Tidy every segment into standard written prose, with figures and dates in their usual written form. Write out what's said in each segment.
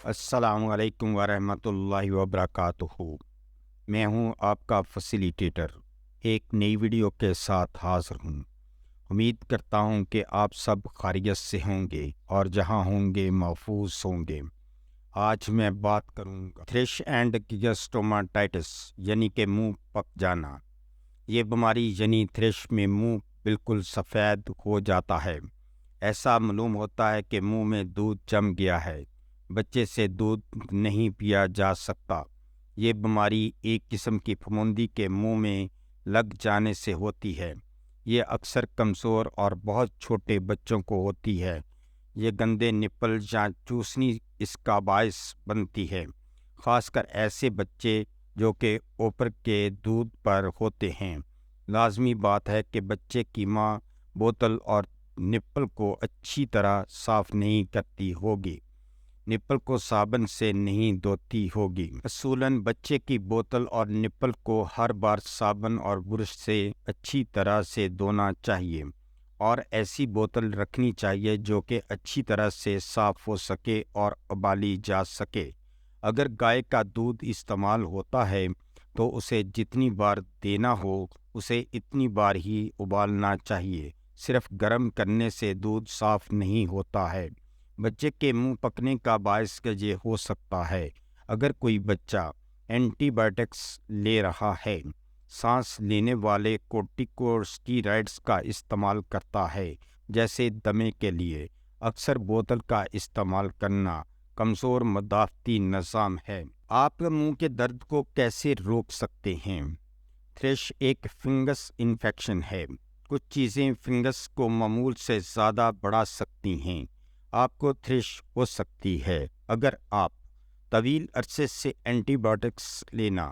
السلام علیکم ورحمۃ اللہ وبرکاتہ۔ میں ہوں آپ کا فیسیلیٹیٹر، ایک نئی ویڈیو کے ساتھ حاضر ہوں۔ امید کرتا ہوں کہ آپ سب خیریت سے ہوں گے اور جہاں ہوں گے محفوظ ہوں گے۔ آج میں بات کروں گا تھرش اینڈ گیسٹوماٹائٹس یعنی کہ منہ پک جانا۔ یہ بیماری یعنی تھرش میں منہ بالکل سفید ہو جاتا ہے۔ ایسا معلوم ہوتا ہے کہ منہ میں دودھ جم گیا ہے، بچے سے دودھ نہیں پیا جا سکتا۔ یہ بیماری ایک قسم کی پھپھوندی کے منہ میں لگ جانے سے ہوتی ہے۔ یہ اکثر کمزور اور بہت چھوٹے بچوں کو ہوتی ہے۔ یہ گندے نپل یا چوسنی اس کا باعث بنتی ہے، خاص کر ایسے بچے جو کہ اوپر کے دودھ پر ہوتے ہیں۔ لازمی بات ہے کہ بچے کی ماں بوتل اور نپل کو اچھی طرح صاف نہیں کرتی ہوگی، نپل کو صابن سے نہیں دھوتی ہوگی۔ اصولاً بچے کی بوتل اور نپل کو ہر بار صابن اور برش سے اچھی طرح سے دھونا چاہیے، اور ایسی بوتل رکھنی چاہیے جو کہ اچھی طرح سے صاف ہو سکے اور ابالی جا سکے۔ اگر گائے کا دودھ استعمال ہوتا ہے تو اسے جتنی بار دینا ہو اسے اتنی بار ہی ابالنا چاہیے۔ صرف گرم کرنے سے دودھ صاف نہیں ہوتا ہے۔ بچے کے منہ پکنے کا باعث یہ ہو سکتا ہے اگر کوئی بچہ اینٹی بائیوٹکس لے رہا ہے، سانس لینے والے کورٹیکوسٹیرائڈز کا استعمال کرتا ہے جیسے دمے کے لیے۔ اکثر بوتل کا استعمال کرنا کمزور مدافعتی نظام ہے۔ آپ منہ کے درد کو کیسے روک سکتے ہیں؟ تھرش ایک فنگس انفیکشن ہے۔ کچھ چیزیں فنگس کو معمول سے زیادہ بڑھا سکتی ہیں۔ آپ کو تھرش ہو سکتی ہے اگر آپ طویل عرصے سے اینٹی بائیوٹکس لینا،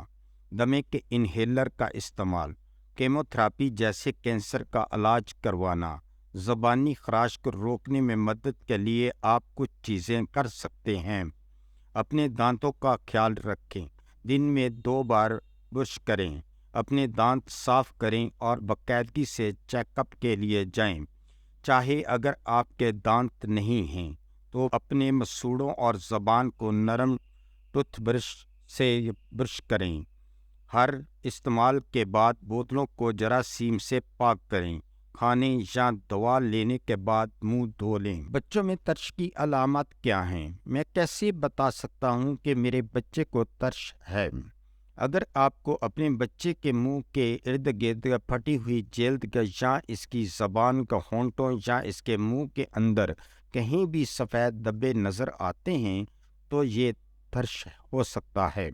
دمے کے انہیلر کا استعمال، کیموتھراپی جیسے کینسر کا علاج کروانا۔ زبانی خراش کو روکنے میں مدد کے لیے آپ کچھ چیزیں کر سکتے ہیں۔ اپنے دانتوں کا خیال رکھیں، دن میں 2 بار برش کریں، اپنے دانت صاف کریں اور باقاعدگی سے چیک اپ کے لیے جائیں۔ چاہے اگر آپ کے دانت نہیں ہیں تو اپنے مسوڑوں اور زبان کو نرم ٹوتھ برش سے برش کریں۔ ہر استعمال کے بعد بوتلوں کو جراثیم سے پاک کریں۔ کھانے یا دوا لینے کے بعد منہ دھو لیں۔ بچوں میں ترش کی علامات کیا ہیں؟ میں کیسے بتا سکتا ہوں کہ میرے بچے کو ترش ہے؟ اگر آپ کو اپنے بچے کے منہ کے ارد گرد پھٹی ہوئی جلد یا اس کی زبان کا ہونٹوں یا اس کے منہ کے اندر کہیں بھی سفید دھبے نظر آتے ہیں تو یہ ترش ہو سکتا ہے۔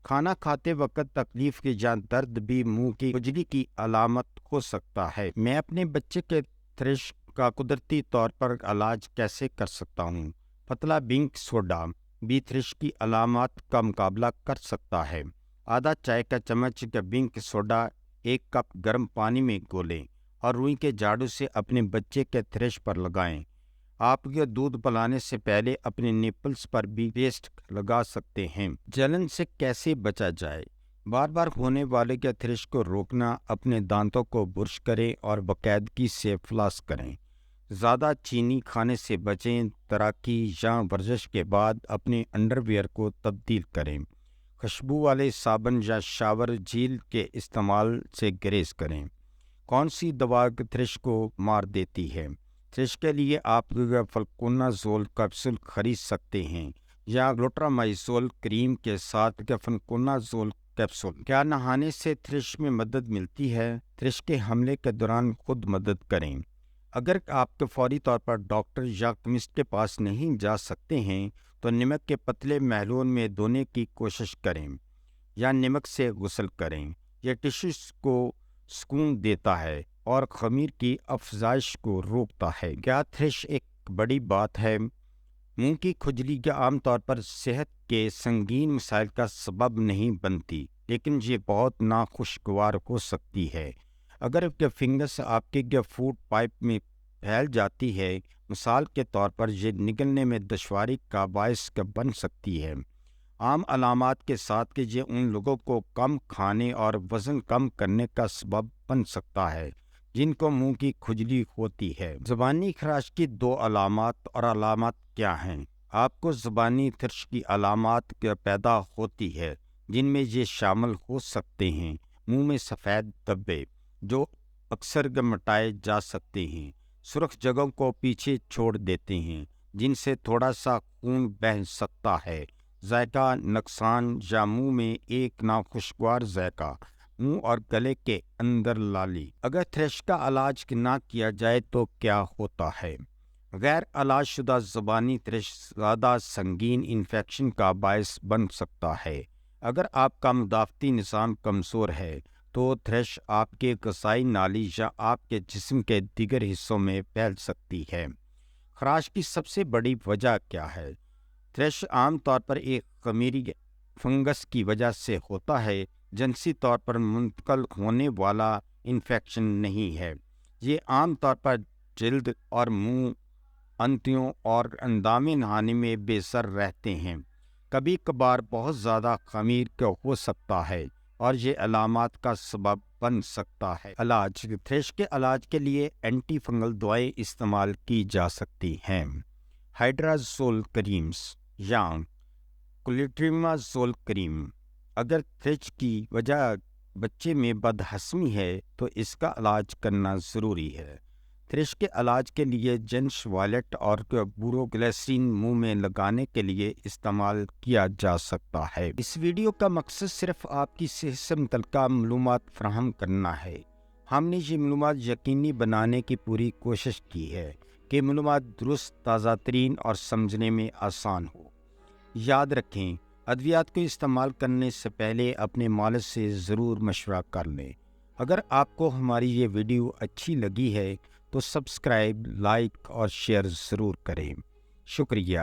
کھانا کھاتے وقت تکلیف یا درد بھی منہ کی کھجلی کی علامت ہو سکتا ہے۔ میں اپنے بچے کے ترش کا قدرتی طور پر علاج کیسے کر سکتا ہوں؟ پتلا بیکنگ سوڈا بھی ترش کی علامات کا مقابلہ کر سکتا ہے۔ آدھا چائے کا چمچ بیکنگ سوڈا 1 کپ گرم پانی میں گھولیں اور روئی کے جھاڑو سے اپنے بچے کے ترش پر لگائیں۔ آپ کے دودھ پلانے سے پہلے اپنے نیپلز پر بھی پیسٹ لگا سکتے ہیں۔ جلن سے کیسے بچا جائے؟ بار بار ہونے والے کے ترش کو روکنا، اپنے دانتوں کو برش کریں اور باقاعدگی سے فلاس کریں۔ زیادہ چینی کھانے سے بچیں۔ تیراکی یا ورزش کے بعد اپنے انڈر ویئر کو تبدیل کریں۔ خوشبو والے صابن یا شاور جیل کے استعمال سے گریز کریں۔ کون سی دوا ترش کو مار دیتی ہے؟ ترش کے لیے آپ فلوکنازول کیپسول خرید سکتے ہیں یا گلوٹرامائزول کریم کے ساتھ فلوکنازول کیپسول۔ کیا نہانے سے ترش میں مدد ملتی ہے؟ ترش کے حملے کے دوران خود مدد کریں۔ اگر آپ فوری طور پر ڈاکٹر یا کیمسٹ کے پاس نہیں جا سکتے ہیں تو نمک کے پتلے محلول میں دھونے کی کوشش کریں یا نمک سے غسل کریں۔ یہ ٹشوز کو سکون دیتا ہے اور خمیر کی افزائش کو روکتا ہے۔ کیا ترش ایک بڑی بات ہے؟ منہ کی کھجلی عام طور پر صحت کے سنگین مسائل کا سبب نہیں بنتی، لیکن یہ بہت ناخوشگوار ہو سکتی ہے۔ اگر فنگس آپ کے فوڈ پائپ میں پھیل جاتی ہے، مثال کے طور پر یہ نگلنے میں دشواری کا باعث بن سکتی ہے۔ عام علامات کے ساتھ کہ یہ ان لوگوں کو کم کھانے اور وزن کم کرنے کا سبب بن سکتا ہے جن کو منہ کی کھجلی ہوتی ہے۔ زبانی خراش کی 2 علامات اور علامات کیا ہیں؟ آپ کو زبانی تھرش کی علامات پیدا ہوتی ہے، جن میں یہ شامل ہو سکتے ہیں: منہ میں سفید دھبے جو اکثر مٹائے جا سکتے ہیں، سرخ جگہوں کو پیچھے چھوڑ دیتے ہیں جن سے تھوڑا سا خون بہہ سکتا ہے، ذائقہ نقصان یا منہ میں ایک ناخوشگوار ذائقہ، منہ اور گلے کے اندر لالی۔ اگر تھرش کا علاج نہ کیا جائے تو کیا ہوتا ہے؟ غیر علاج شدہ زبانی تھرش زیادہ سنگین انفیکشن کا باعث بن سکتا ہے۔ اگر آپ کا مدافعتی نظام کمزور ہے تو تھرش آپ کے غذائی نالی یا آپ کے جسم کے دیگر حصوں میں پھیل سکتی ہے۔ خراش کی سب سے بڑی وجہ کیا ہے؟ تھرش عام طور پر ایک خمیری فنگس کی وجہ سے ہوتا ہے، جنسی طور پر منتقل ہونے والا انفیکشن نہیں ہے۔ یہ عام طور پر جلد اور منہ، انتیوں اور اندام نہانے میں بے سر رہتے ہیں۔ کبھی کبھار بہت زیادہ خمیر ہو سکتا ہے اور یہ علامات کا سبب بن سکتا ہے۔ علاج: تھرش کے علاج کے لیے اینٹی فنگل دوائیں استعمال کی جا سکتی ہیں۔ ہائیڈرازول کریمز یا کلوٹریمازول کریم۔ اگر تھرش کی وجہ بچے میں بدہضمی ہے تو اس کا علاج کرنا ضروری ہے۔ تھرش کے علاج کے لیے جنس وائلٹ اور بوروگلیسرین منہ میں لگانے کے لیے استعمال کیا جا سکتا ہے۔ اس ویڈیو کا مقصد صرف آپ کی صحت سے متعلقہ معلومات فراہم کرنا ہے۔ ہم نے یہ معلومات یقینی بنانے کی پوری کوشش کی ہے کہ معلومات درست، تازہ ترین اور سمجھنے میں آسان ہو۔ یاد رکھیں، ادویات کو استعمال کرنے سے پہلے اپنے مالج سے ضرور مشورہ کر لیں۔ اگر آپ کو ہماری یہ ویڈیو اچھی لگی ہے تو سبسکرائب، لائک اور شیئر ضرور کریں۔ شکریہ۔